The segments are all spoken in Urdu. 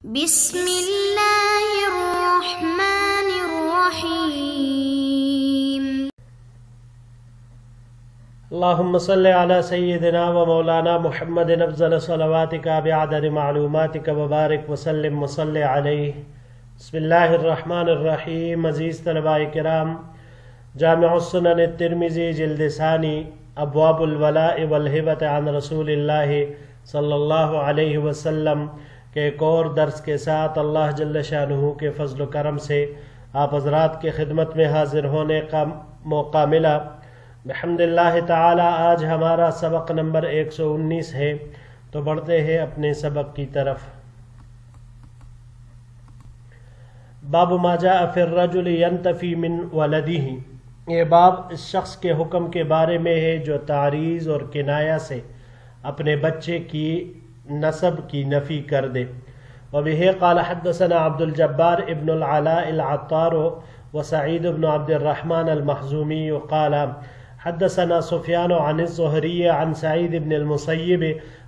بسم اللہ الرحمن الرحیم۔ اللہم صلی علی سیدنا و مولانا محمد افضل صلواتک بعدد معلوماتک وبارک وسلم وصلی علیہ۔ بسم اللہ الرحمن الرحیم۔ عزیز طلباء کرام، جامع السنن الترمذی جلد ثانی، ابواب الولاء والہبۃ عن رسول اللہ صلی اللہ علیہ وسلم کے ایک اور درس کے ساتھ اللہ جل شانہ کے فضل و کرم سے آپ حضرات کے خدمت میں حاضر ہونے کا موقع ملا بحمد اللہ تعالی۔ آج ہمارا سبق نمبر 119 ہے، تو بڑھتے ہیں اپنے سبق کی طرف۔ باب ما جاء فی الرجل ینتفی من ولدہ، یہ باب اس شخص کے حکم کے بارے میں ہے جو تعریض اور کنایہ سے اپنے بچے کی نسب کی نفی کر دے۔ وبہ قال حدثنا عبد الجبار ابن العلاء العطار وسعید بن عبد الرحمن المخزومی قال حدثنا سفیان عن الزہری عن سعید بن المسیب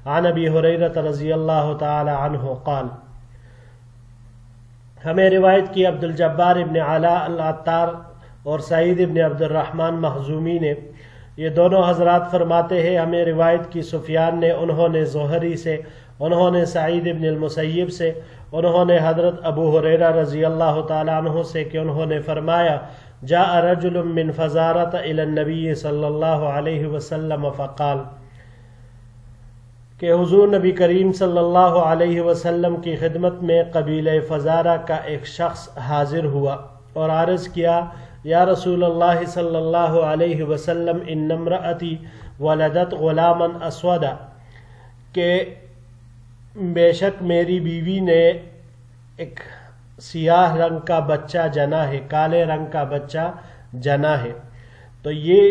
عن ابی ہریرہ رضی اللہ تعالی عنہ قال، ہمیں روایت کی عبد الجبار ابن علاء العطار اور سعید ابن عبد الرحمن مخزومی نے، یہ دونوں حضرات فرماتے ہیں ہمیں روایت کی سفیان نے، انہوں نے زہری سے، انہوں نے سعید ابن المسیب سے، انہوں نے حضرت ابو ہریرہ رضی اللہ تعالی عنہ سے کہ انہوں نے فرمایا جاء رجل من فزارۃ الی النبی صلی اللہ علیہ وسلم فقال، کہ حضور نبی کریم صلی اللہ علیہ وسلم کی خدمت میں قبیلہ فزارہ کا ایک شخص حاضر ہوا اور عرض کیا، یا رسول اللہ صلی اللہ علیہ وسلم ان امرأتی ولدت غلاما اسودا، کہ بے شک میری بیوی نے ایک سیاہ رنگ کا بچہ جنا ہے، کالے رنگ کا بچہ جنا ہے۔ تو یہ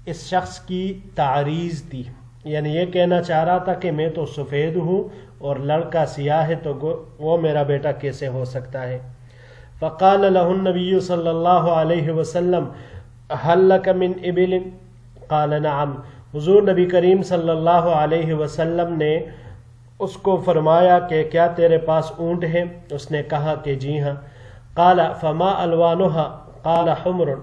اس شخص کی تعریض تھی، یعنی یہ کہنا چاہ رہا تھا کہ میں تو سفید ہوں اور لڑکا سیاہ ہے، تو وہ میرا بیٹا کیسے ہو سکتا ہے؟ فقال له النبی صلی اللہ علیہ وسلم هل لك من ابل؟ قال نعم، حضور نبی کریم صلی اللہ علیہ وسلم نے اس کو فرمایا کہ کیا تیرے پاس اونٹ ہے؟ اس نے کہا کہ جی ہاں۔ قال فما الوانها؟ قال حمر،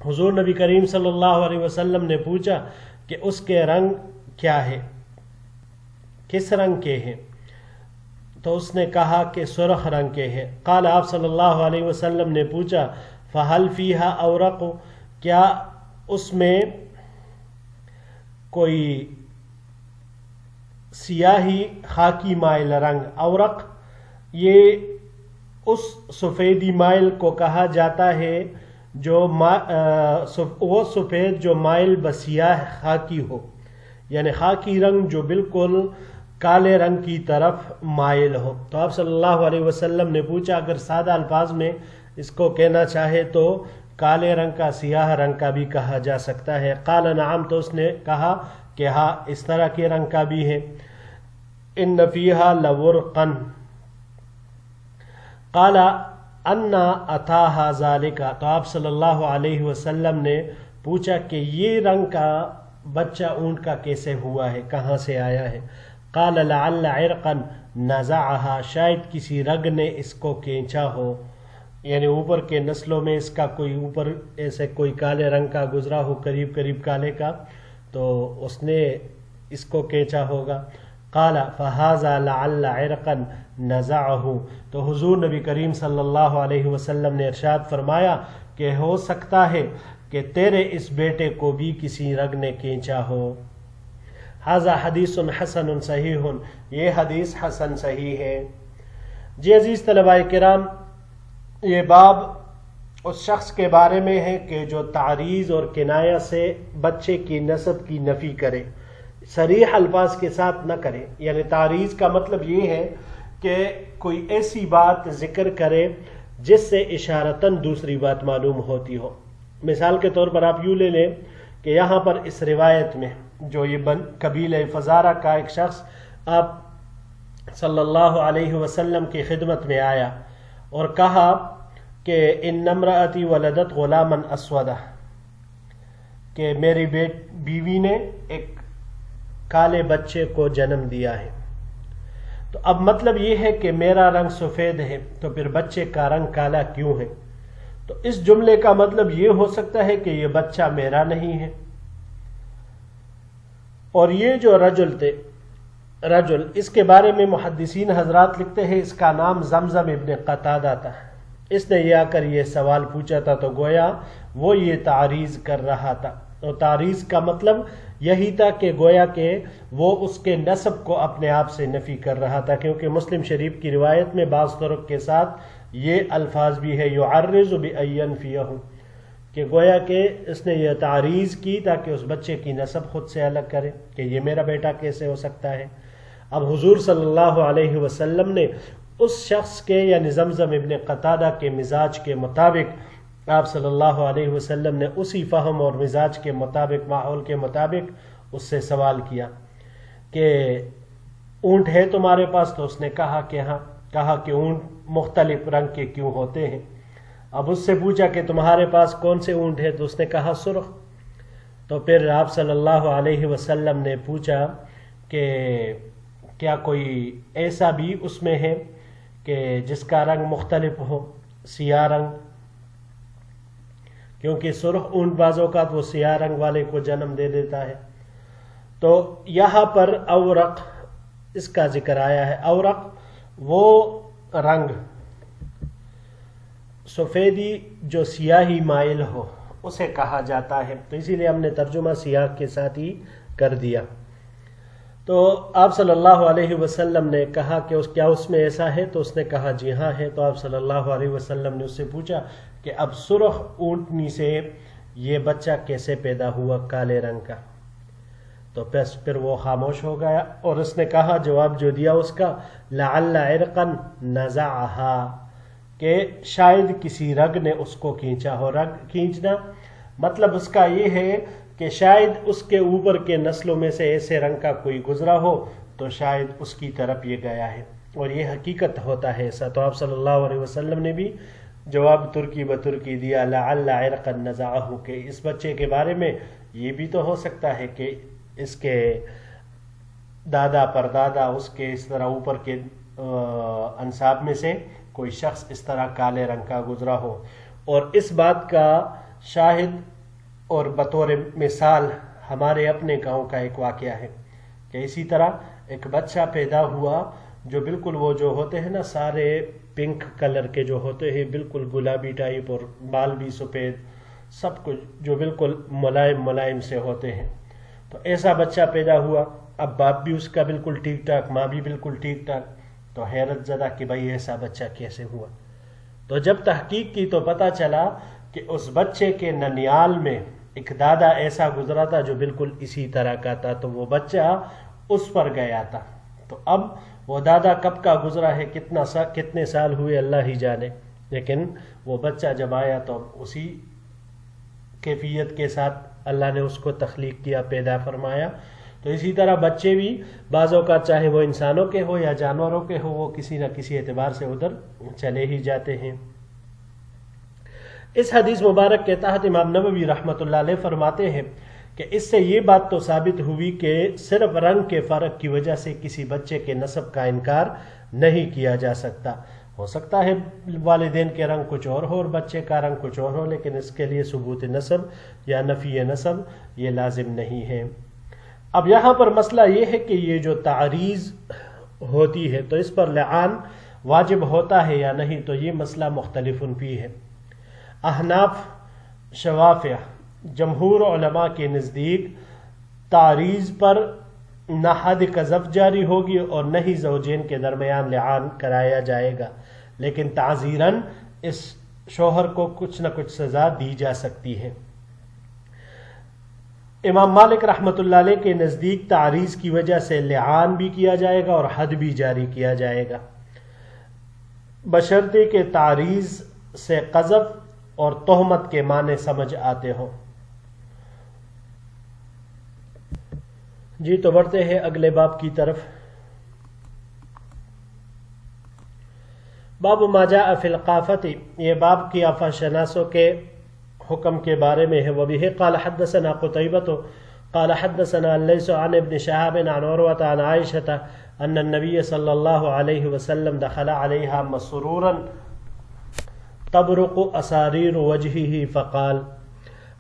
حضور نبی کریم صلی اللہ علیہ وسلم نے پوچھا کہ اس کے رنگ کیا ہے، کس رنگ کے ہیں؟ تو اس نے کہا کہ سرخ رنگ کے ہیں۔ قال، آپ صلی اللہ علیہ وسلم نے پوچھا فہل فیہا اورق، کیا اس میں کوئی سیاہی خاکی مائل رنگ؟ اورق یہ اس سفیدی مائل کو کہا جاتا ہے جو وہ سفید جو مائل بسیاہ خاکی ہو، یعنی خاکی رنگ جو بالکل کالے رنگ کی طرف مائل ہو۔ تو آپ صلی اللہ علیہ وسلم نے پوچھا، اگر سادہ الفاظ میں اس کو کہنا چاہے تو کالے رنگ کا سیاہ رنگ کا بھی کہا جا سکتا ہے۔ قال نعم، تو اس نے کہا کہ ہاں اس طرح کے رنگ کا بھی ہے۔ ان فیہا لورقا، قال انا اتاہا ذالک، تو آپ صلی اللہ علیہ وسلم نے پوچھا کہ یہ رنگ کا بچہ اونٹ کا کیسے ہوا ہے، کہاں سے آیا ہے؟ قال لعل عرقا نزعها، شاید کسی رگ نے اس کو کھینچا ہو، یعنی اوپر کے نسلوں میں اس کا کوئی اوپر ایسے کوئی کالے رنگ کا گزرا ہو، قریب قریب کالے کا، تو اس نے اس کو کھینچا ہوگا۔ قال فهذا لعل عرقا نزعه، تو حضور نبی کریم صلی اللہ علیہ وسلم نے ارشاد فرمایا کہ ہو سکتا ہے کہ تیرے اس بیٹے کو بھی کسی رگ نے کھینچا ہو۔ ھذا حدیث حسن صحیح، یہ حدیث حسن صحیح ہے۔ جی عزیز طلباء کرام، یہ باب اس شخص کے بارے میں ہے کہ جو تعریض اور کنایہ سے بچے کی نسب کی نفی کرے، صریح الفاظ کے ساتھ نہ کرے۔ یعنی تعریض کا مطلب یہ ہے کہ کوئی ایسی بات ذکر کرے جس سے اشارتاً دوسری بات معلوم ہوتی ہو۔ مثال کے طور پر آپ یوں لے لیں کہ یہاں پر اس روایت میں جو یہ قبیلہ فزارہ کا ایک شخص آپ صلی اللہ علیہ وسلم کی خدمت میں آیا اور کہا کہ ان امرأتی ولدت غلاما اسودا، کہ میری بیوی نے ایک کالے بچے کو جنم دیا ہے۔ تو اب مطلب یہ ہے کہ میرا رنگ سفید ہے تو پھر بچے کا رنگ کالا کیوں ہے؟ تو اس جملے کا مطلب یہ ہو سکتا ہے کہ یہ بچہ میرا نہیں ہے. اور یہ جو رجل اس کے بارے میں محدثین حضرات لکھتے ہیں اس کا نام زمزم ابن قتادہ تھا. اس نے یہ آ کر یہ سوال پوچھا تھا تو گویا وہ یہ تعریض کر رہا تھا. اور تعریض کا مطلب یہی تھا کہ گویا کہ وہ اس کے نسب کو اپنے آپ سے نفی کر رہا تھا، کیونکہ مسلم شریف کی روایت میں بعض طرق کے ساتھ یہ الفاظ بھی ہے یعرض بأن فیہ، کہ گویا کہ اس نے یہ تعریض کی تاکہ اس بچے کی نسب خود سے الگ کرے کہ یہ میرا بیٹا کیسے ہو سکتا ہے. اب حضور صلی اللہ علیہ وسلم نے اس شخص کے یعنی زمزم ابن قتادہ کے مزاج کے مطابق آپ صلی اللہ علیہ وسلم نے اسی فہم اور مزاج کے مطابق ماحول کے مطابق اس سے سوال کیا کہ اونٹ ہے تمہارے پاس؟ تو اس نے کہا کہ ہاں. کہا کہ اونٹ مختلف رنگ کے کیوں ہوتے ہیں؟ اب اس سے پوچھا کہ تمہارے پاس کون سے اونٹ ہے؟ تو اس نے کہا سرخ. تو پھر آپ صلی اللہ علیہ وسلم نے پوچھا کہ کیا کوئی ایسا بھی اس میں ہے کہ جس کا رنگ مختلف ہو، سیاہ رنگ؟ کیونکہ سرخ اونٹ بعض اوقات وہ سیاہ رنگ والے کو جنم دے دیتا ہے. تو یہاں پر اورق اس کا ذکر آیا ہے. اورق وہ رنگ سفیدی جو سیاہی مائل ہو اسے کہا جاتا ہے، تو اسی لیے ہم نے ترجمہ سیاہ کے ساتھ ہی کر دیا. تو آپ صلی اللہ علیہ وسلم نے کہا کہ کیا اس میں ایسا ہے؟ تو اس نے کہا جی ہاں ہے. تو آپ صلی اللہ علیہ وسلم نے اس سے پوچھا کہ اب سرخ اونٹنی سے یہ بچہ کیسے پیدا ہوا کالے رنگ کا؟ تو پھر وہ خاموش ہو گیا اور اس نے کہا جواب جو دیا اس کا لعل عرقا نزعها، کہ شاید کسی رگ نے اس کو کھینچا ہو. رگ کھینچنا مطلب اس کا یہ ہے کہ شاید اس کے اوپر کے نسلوں میں سے ایسے رنگ کا کوئی گزرا ہو تو شاید اس کی طرف یہ گیا ہے، اور یہ حقیقت ہوتا ہے ایسا. تو آپ صلی اللہ علیہ وسلم نے بھی جواب ترکی بترکی دیا لعل عرقا نزعه، کہ اس بچے کے بارے میں یہ بھی تو ہو سکتا ہے کہ اس کے دادا پردادا اس کے اس طرح اوپر کے انساب میں سے کوئی شخص اس طرح کالے رنگ کا گزرا ہو. اور اس بات کا شاہد اور بطور مثال ہمارے اپنے گاؤں کا ایک واقعہ ہے کہ اسی طرح ایک بچہ پیدا ہوا جو بالکل وہ جو ہوتے ہیں نا سارے پنک کلر کے جو ہوتے ہیں، بالکل گلابی ٹائپ، اور بال بھی سفید، سب کچھ جو بالکل ملائم سے ہوتے ہیں. تو ایسا بچہ پیدا ہوا. اب باپ بھی اس کا بالکل ٹھیک ٹھاک، ماں بھی بالکل ٹھیک ٹھاک. تو حیرت زدہ کہ بھائی ایسا بچہ کیسے ہوا؟ تو جب تحقیق کی تو پتہ چلا کہ اس بچے کے ننیال میں ایک دادا ایسا گزرا تھا جو بالکل اسی طرح کا تھا، تو وہ بچہ اس پر گیا تھا. تو اب وہ دادا کب کا گزرا ہے، کتنے سال ہوئے اللہ ہی جانے، لیکن وہ بچہ جب آیا تو اسی کیفیت کے ساتھ اللہ نے اس کو تخلیق کیا، پیدا فرمایا. تو اسی طرح بچے بھی بعض اوقات چاہے وہ انسانوں کے ہو یا جانوروں کے ہو، وہ کسی نہ کسی اعتبار سے ادھر چلے ہی جاتے ہیں. اس حدیث مبارک کے تحت امام نووی رحمۃ اللہ علیہ فرماتے ہیں کہ اس سے یہ بات تو ثابت ہوئی کہ صرف رنگ کے فرق کی وجہ سے کسی بچے کے نسب کا انکار نہیں کیا جا سکتا. ہو سکتا ہے والدین کے رنگ کچھ اور ہو اور بچے کا رنگ کچھ اور ہو، لیکن اس کے لیے ثبوت نسب یا نفی نسب یہ لازم نہیں ہے. اب یہاں پر مسئلہ یہ ہے کہ یہ جو تعریض ہوتی ہے تو اس پر لعان واجب ہوتا ہے یا نہیں، تو یہ مسئلہ مختلف فی ہے. احناف، شوافع، جمہور علماء کے نزدیک تعریض پر نہ حد قذف جاری ہوگی اور نہ ہی زوجین کے درمیان لعان کرایا جائے گا، لیکن تعزیراً اس شوہر کو کچھ نہ کچھ سزا دی جا سکتی ہے. امام مالک رحمۃ اللہ علیہ کے نزدیک تعریض کی وجہ سے لعان بھی کیا جائے گا اور حد بھی جاری کیا جائے گا، بشرطے کہ تعریض سے قذف اور تہمت کے معنی سمجھ آتے ہوں. جی تو بڑھتے ہیں اگلے باب کی طرف. باب ما جاء فی القافۃ، یہ باب کی آفا شناسوں کے حکم کے بارے میں ہے. وبہ قال حدثنا قتیبۃ قال حدثنا اللیث عن ابن شہاب عن عروۃ عن عائشۃ ان النبی صلی اللہ علیہ وسلم دخل علیہا مسرورا تبرق اساریر وجہہ فقال.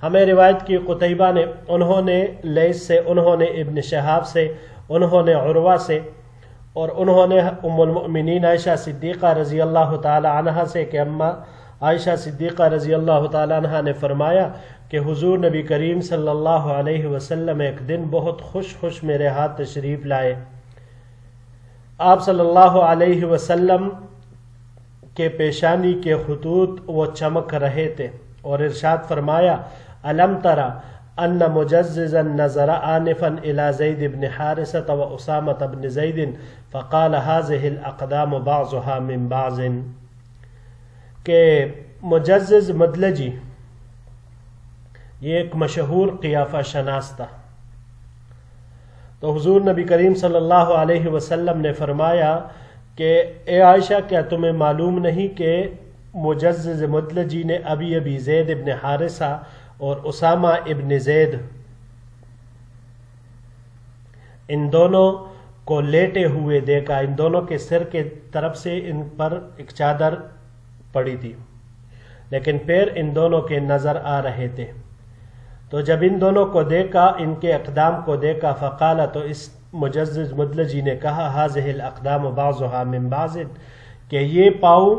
ہمیں روایت کی قتیبہ نے، انہوں نے لیث سے، انہوں نے ابن شہاب سے، انہوں نے عروہ سے، اور انہوں نے ام المؤمنین عائشہ صدیقہ رضی اللہ تعالی عنہا سے کہ اما عائشہ صدیقہ رضی اللہ تعالی عنہا نے فرمایا کہ حضور نبی کریم صلی اللہ علیہ وسلم ایک دن بہت خوش میرے ہاتھ تشریف لائے. آپ صلی اللہ علیہ وسلم کے پیشانی کے خطوط وہ چمک رہے تھے اور ارشاد فرمایا الم ترى ان مجززا نظر آنفا الى زید بن حارثة و اسامة بن زید فقال هذه الاقدام بعضها من بعض. کہ مجزز مدلجی یہ ایک مشہور قیافہ شناس تھا. تو حضور نبی کریم صلی اللہ علیہ وسلم نے فرمایا کہ اے عائشہ کیا تمہیں معلوم نہیں کہ مجزز مدلجی نے ابھی زید ابن حارثہ اور اسامہ ابن زید ان دونوں کو لیٹے ہوئے دیکھا، ان دونوں کے سر کے طرف سے ان پر ایک چادر پڑی تھی لیکن پیر ان دونوں کے نظر آ رہے تھے. تو جب ان دونوں کو دیکھا، ان کے اقدام کو دیکھا، فقال تو اس مجزز مدلجی نے کہا هذه الاقدام بعضها من بعض، کہ یہ پاؤں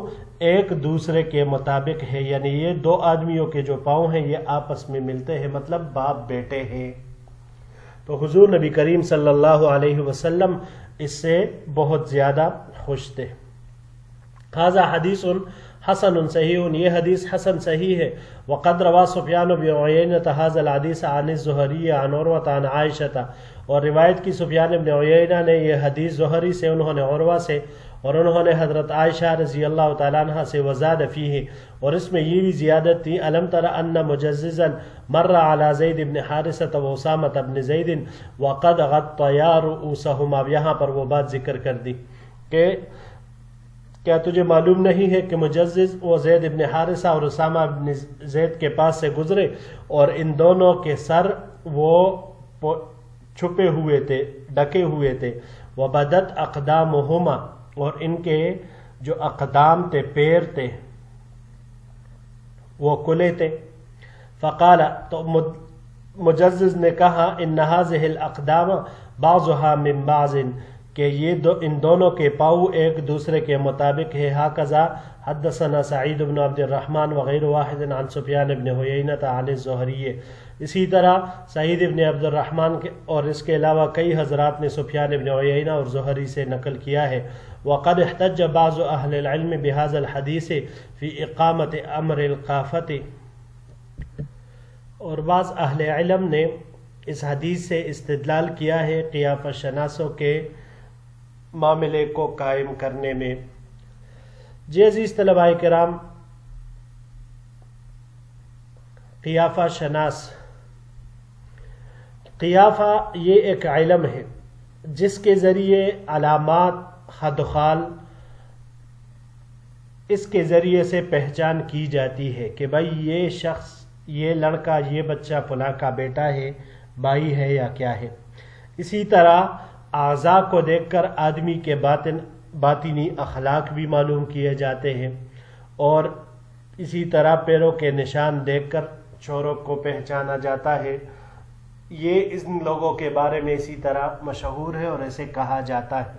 ایک دوسرے کے مطابق ہے، یعنی یہ دو آدمیوں کے جو پاؤں ہیں یہ آپس میں ملتے ہیں، مطلب باپ بیٹے ہیں. تو حضور نبی کریم صلی اللہ علیہ وسلم اس سے بہت زیادہ خوش تھے. ھذا حدیث حسن صحیح، یہ حدیث حسن صحیح ہے. وقد روا سفیان بن عیینہ ھذا الحدیث عن الزہری عن عروہ عن عائشہ، اور روایت کی سفیان بن عیینہ نے یہ حدیث زہری سے، انہوں نے عروہ سے، اور انہوں نے حضرت عائشہ رضی اللہ تعالیٰ عنہ سے. وزاد فیہ، اور اس میں یہ بھی زیادت تھی الم تر ان مجززا مر علی زید بن حارثہ و اسامہ بن زید وقد غطیا رؤوسہما. یہاں پر وہ بات ذکر کر دی کہ کیا تجھے معلوم نہیں ہے کہ مجزز وہ زید ابن حارثہ اور اسامہ ابن زید کے پاس سے گزرے اور ان دونوں کے سر وہ چھپے ہوئے تھے، ڈھکے ہوئے تھے. وبدت اقدامہما، اور ان کے جو اقدام تھے، پیر تھے، وہ کھلے تھے. فقال، تو مجزز نے کہا ان هذه الاقدام بعضها من بعض، کہ یہ ان دونوں کے پاؤں ایک دوسرے کے مطابق ہے. هكذا حدثنا سعید بن عبد الرحمن وغیر واحد عن سفیان بن عیینہ عن الزہری. اسی طرح سعید بن عبد الرحمن اور اس کے علاوہ کئی حضرات نے سفیان بن عیینہ اور زہری سے نقل کیا ہے. وقد احتج بعض اہل العلم بهذا الحدیث فی اقامت امر القافۃ، اور بعض اہل علم نے اس حدیث سے استدلال کیا ہے قیافہ شناسوں کے معاملے کو قائم کرنے میں. جی عزیز طلباء کرام، قیافہ شناس، قیافہ یہ ایک علم ہے جس کے ذریعے علامات خد خال اس کے ذریعے سے پہچان کی جاتی ہے کہ بھائی یہ شخص، یہ لڑکا، یہ بچہ فلاں کا بیٹا ہے، بھائی ہے یا کیا ہے. اسی طرح اعضاء کو دیکھ کر آدمی کے باطنی اخلاق بھی معلوم کیے جاتے ہیں، اور اسی طرح پیروں کے نشان دیکھ کر چوروں کو پہچانا جاتا ہے. یہ ان لوگوں کے بارے میں اسی طرح مشہور ہے اور ایسے کہا جاتا ہے،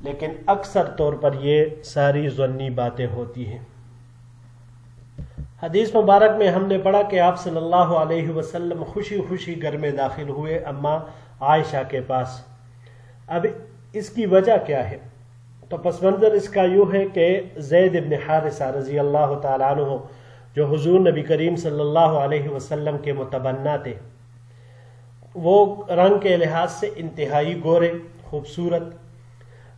لیکن اکثر طور پر یہ ساری ظنی باتیں ہوتی ہیں. حدیث مبارک میں ہم نے پڑھا کہ آپ صلی اللہ علیہ وسلم خوشی خوشی گھر میں داخل ہوئے اما عائشہ کے پاس. اب اس کی وجہ کیا ہے؟ تو پس منظر اس کا یوں ہے کہ زید بن حارثہ رضی اللہ تعالیٰ عنہ جو حضور نبی کریم صلی اللہ علیہ وسلم کے متبنہ تھے، وہ رنگ کے لحاظ سے انتہائی گورے، خوبصورت.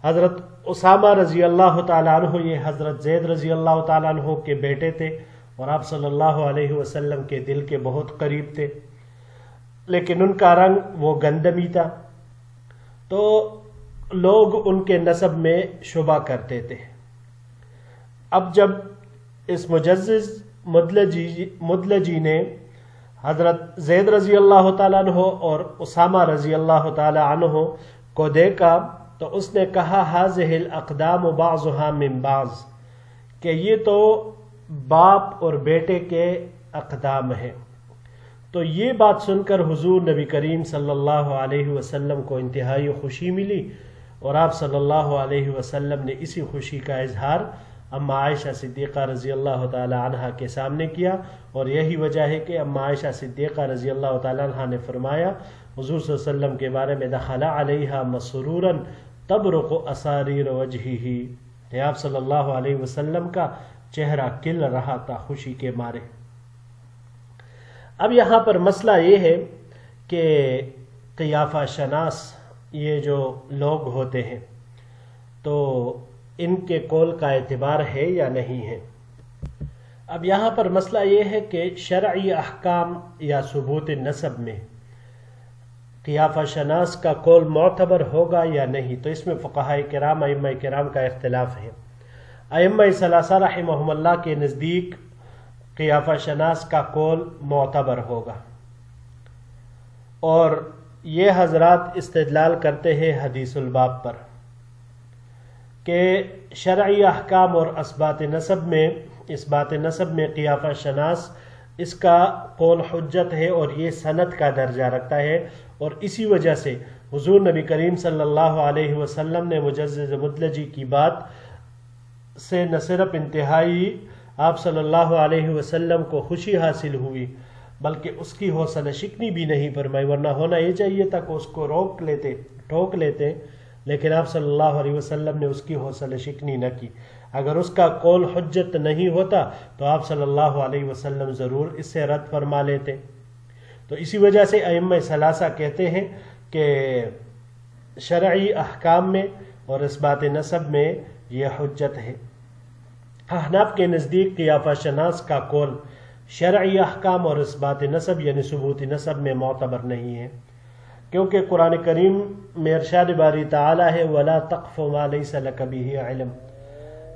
حضرت اسامہ رضی اللہ تعالیٰ عنہ یہ حضرت زید رضی اللہ تعالیٰ عنہ کے بیٹے تھے اور آپ صلی اللہ علیہ وسلم کے دل کے بہت قریب تھے، لیکن ان کا رنگ وہ گندمی تھا، تو لوگ ان کے نسب میں شبہ کرتے تھے. اب جب اس مجزز مدلجی نے حضرت زید رضی اللہ تعالیٰ عنہ اور اسامہ رضی اللہ تعالیٰ عنہ کو دیکھا تو اس نے کہا حاذہ الاقدام بعضها من بعض، کہ یہ تو باپ اور بیٹے کے اقدام ہیں۔ تو یہ بات سن کر حضور نبی کریم صلی اللہ علیہ وسلم کو انتہائی خوشی ملی، اور آپ صلی اللہ علیہ وسلم نے اسی خوشی کا اظہار اما عائشہ صدیقہ رضی اللہ تعالی عنہ کے سامنے کیا، اور یہی وجہ ہے کہ اما عائشہ صدیقہ رضی اللہ تعالی عنہ نے فرمایا حضور صلی اللہ علیہ وسلم کے بارے میں دخل علیہا مسرورا تبرق اساریر وجہہ، کہ آپ صلی اللہ علیہ وسلم کا چہرہ کھل رہا تھا خوشی کے مارے۔ اب یہاں پر مسئلہ یہ ہے کہ قیافہ شناس یہ جو لوگ ہوتے ہیں تو ان کے قول کا اعتبار ہے یا نہیں ہے۔ اب یہاں پر مسئلہ یہ ہے کہ شرعی احکام یا ثبوت نسب میں قیافہ شناس کا قول معتبر ہوگا یا نہیں، تو اس میں فقہاء کرام ائمہ کرام کا اختلاف ہے۔ ائمہ ثلاثہ رحمہم اللہ کے نزدیک قیافہ شناس کا قول معتبر ہوگا، اور یہ حضرات استدلال کرتے ہیں حدیث الباب پر کہ شرعی احکام اور اثبات نسب میں قیافہ شناس اس کا قول حجت ہے، اور یہ سند کا درجہ رکھتا ہے، اور اسی وجہ سے حضور نبی کریم صلی اللہ علیہ وسلم نے مجزز مدلجی کی بات سے نہ صرف انتہائی آپ صلی اللہ علیہ وسلم کو خوشی حاصل ہوئی بلکہ اس کی حوصلہ شکنی بھی نہیں فرمائی، ورنہ ہونا یہ چاہیے تھا کہ اس کو ٹوک لیتے، لیکن آپ صلی اللہ علیہ وسلم نے اس کی حوصلہ شکنی نہ کی۔ اگر اس کا قول حجت نہیں ہوتا تو آپ صلی اللہ علیہ وسلم ضرور اس سے رد فرما لیتے۔ تو اسی وجہ سے ائمہ ثلاثہ کہتے ہیں کہ شرعی احکام میں اور اثبات نسب میں یہ حجت ہے۔ احناف کے نزدیک قیافہ شناس کا قول شرعی احکام اور اثبات نسب یعنی ثبوت نسب میں معتبر نہیں ہے، کیونکہ قرآن کریم میں ارشاد باری تعالی ہے وَلَا تَقْفُ مَا لَيْسَ لَكَ بِهِ عِلْمٌ،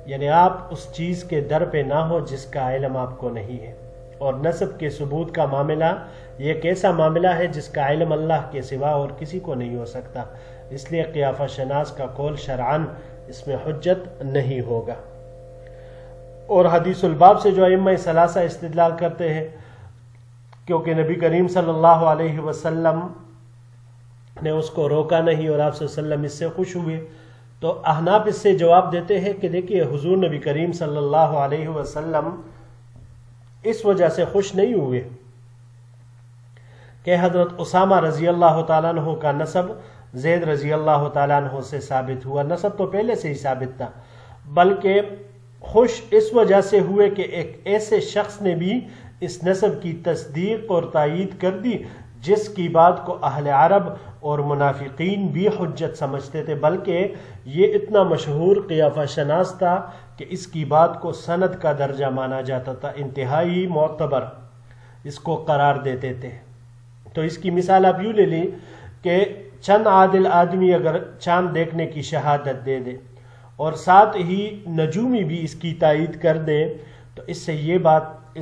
یعنی آپ اس چیز کے در پہ نہ ہو جس کا علم آپ کو نہیں ہے۔ اور نسب کے ثبوت کا معاملہ یہ ایک ایسا معاملہ ہے جس کا علم اللہ کے سوا اور کسی کو نہیں ہو سکتا، اس لیے قیافہ شناس کا قول شرعاً اس میں حجت نہیں ہوگا۔ اور حدیث الباب سے جو ائمہ ثلاثہ استدلال کرتے ہیں، کیونکہ نبی کریم صلی اللہ علیہ وسلم نے اس کو روکا نہیں اور آپ صلی اللہ علیہ وسلم اس سے خوش ہوئے، تو احناف اس سے جواب دیتے ہیں کہ دیکھیے حضور نبی کریم صلی اللہ علیہ وسلم اس وجہ سے خوش نہیں ہوئے کہ حضرت اسامہ رضی اللہ تعالیٰ عنہ کا نسب زید رضی اللہ تعالیٰ عنہ سے ثابت ہوا، نسب تو پہلے سے ہی ثابت تھا، بلکہ خوش اس وجہ سے ہوئے کہ ایک ایسے شخص نے بھی اس نسب کی تصدیق اور تائید کر دی جس کی بات کو اہل عرب اور منافقین بھی حجت سمجھتے تھے، بلکہ یہ اتنا مشہور قیافہ شناس تھا کہ اس کی بات کو سند کا درجہ مانا جاتا تھا، انتہائی معتبر اس کو قرار دیتے تھے۔ تو اس کی مثال آپ یوں لے لیں کہ چند عادل آدمی اگر چاند دیکھنے کی شہادت دے دے اور ساتھ ہی نجومی بھی اس کی تائید کر دے، تو اس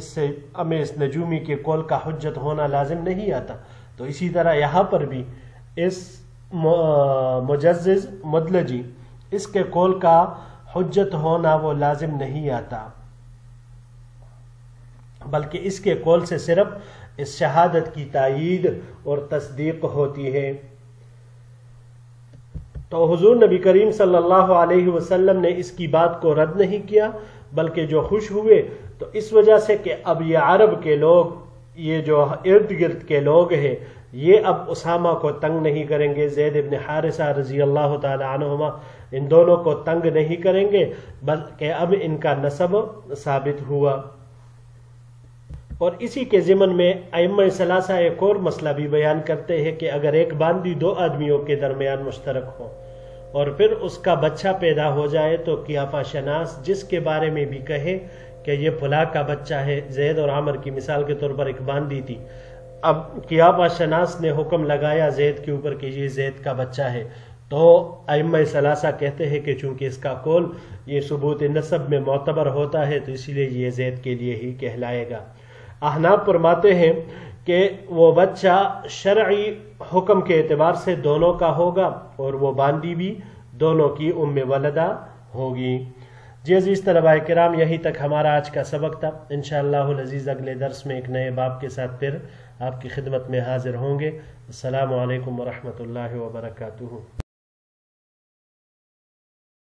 سے ہمیں اس نجومی کے قول کا حجت ہونا لازم نہیں آتا۔ تو اسی طرح یہاں پر بھی اس مجزز مدلجی اس کے قول کا حجت ہونا وہ لازم نہیں آتا، بلکہ اس کے قول سے صرف اس شہادت کی تائید اور تصدیق ہوتی ہے۔ تو حضور نبی کریم صلی اللہ علیہ وسلم نے اس کی بات کو رد نہیں کیا، بلکہ جو خوش ہوئے تو اس وجہ سے کہ اب یہ عرب کے لوگ، یہ جو ارد گرد کے لوگ ہیں، یہ اب اسامہ کو تنگ نہیں کریں گے، زید بن حارثہ رضی اللہ تعالی عنہما ان دونوں کو تنگ نہیں کریں گے، بلکہ اب ان کا نسب ثابت ہوا۔ اور اسی کے ضمن میں ائمہ ثلاثہ ایک اور مسئلہ بھی بیان کرتے ہیں کہ اگر ایک باندی دو آدمیوں کے درمیان مشترک ہو اور پھر اس کا بچہ پیدا ہو جائے تو قیافہ شناس جس کے بارے میں بھی کہے کہ یہ فلاں کا بچہ ہے، زید اور عامر کی مثال کے طور پر ایک باندی تھی، اب قیافہ شناس نے حکم لگایا زید کے اوپر کہ یہ زید کا بچہ ہے، تو ائمہ ثلاثہ کہتے ہیں کہ چونکہ اس کا قول یہ ثبوت نسب میں معتبر ہوتا ہے تو اسی لیے یہ زید کے لیے ہی کہلائے گا۔ احناف فرماتے ہیں کہ وہ بچہ شرعی حکم کے اعتبار سے دونوں کا ہوگا اور وہ باندی بھی دونوں کی ام ولدہ ہوگی۔ جی عزیز طلباء کرام، یہی تک ہمارا آج کا سبق تھا۔ انشاءاللہ العزیز اگلے درس میں ایک نئے باب کے ساتھ پھر آپ کی خدمت میں حاضر ہوں گے۔ السلام علیکم ورحمۃ اللہ وبرکاتہ۔